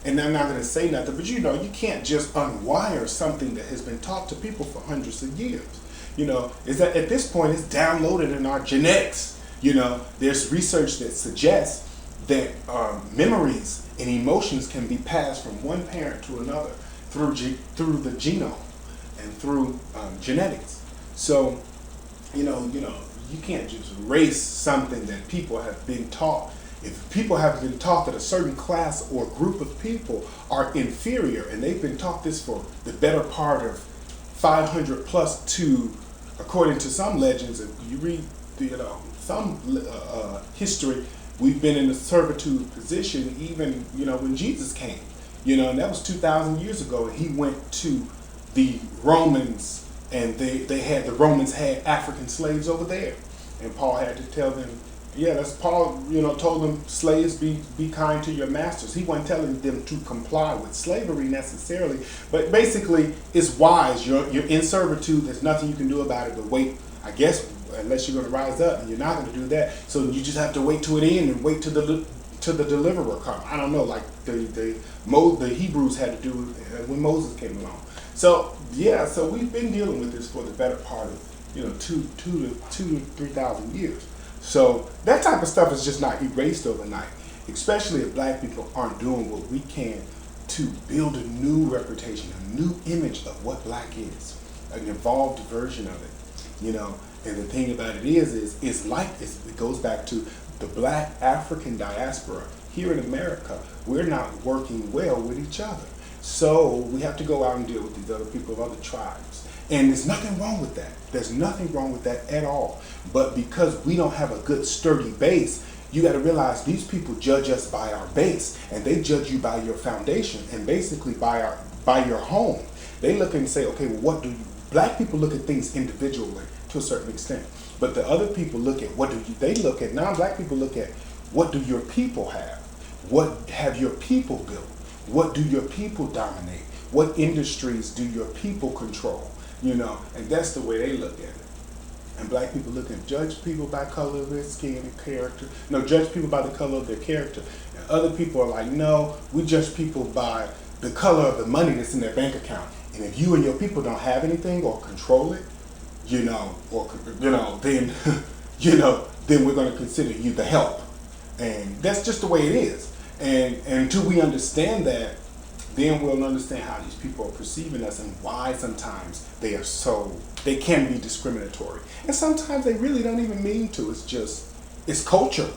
and I'm not going to say nothing, but you can't just unwire something that has been taught to people for hundreds of years. Is that at this point it's downloaded in our genetics. There's research that suggests that memories and emotions can be passed from one parent to another through the genome and through genetics. So, you can't just erase something that people have been taught. If people have been taught that a certain class or group of people are inferior, and they've been taught this for the better part of 500 plus to, according to some legends, if you read some history, we've been in a servitude position even, when Jesus came, and that was 2,000 years ago, and he went to the Romans, and the Romans had African slaves over there, and Paul had to tell them, Paul, told them, slaves, be kind to your masters. He wasn't telling them to comply with slavery necessarily, but basically it's wise. You're in servitude. There's nothing you can do about it but wait, I guess, unless you're going to rise up, and you're not going to do that. So you just have to wait to it end and wait till the deliverer come. I don't know, like the Hebrews had to do when Moses came along. So so we've been dealing with this for the better part of 2 to 3,000 years. So that type of stuff is just not erased overnight, especially if black people aren't doing what we can to build a new reputation, a new image of what black is, an evolved version of it, And the thing about it is it goes back to the black African diaspora here in America. We're not working well with each other. So we have to go out and deal with these other people of other tribes. And there's nothing wrong with that. There's nothing wrong with that at all. But because we don't have a good sturdy base, you got to realize these people judge us by our base, and they judge you by your foundation and basically by your home. They look and say, okay, well, black people look at things individually to a certain extent, but the other people look at non-black people look at what do your people have? What have your people built? What do your people dominate? What industries do your people control? And that's the way they look at it. And black people judge people by color of their skin and character. No, judge people by the color of their character. And other people are like, no, we judge people by the color of the money that's in their bank account. And if you and your people don't have anything or control it, then then we're going to consider you the help. And that's just the way it is. And until we understand that, then we'll understand how these people are perceiving us and why sometimes they can be discriminatory. And sometimes they really don't even mean to. It's culture.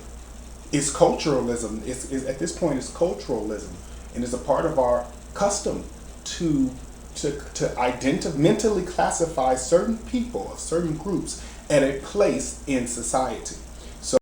It's culturalism. At this point, it's culturalism. And it's a part of our custom to mentally classify certain people or certain groups at a place in society.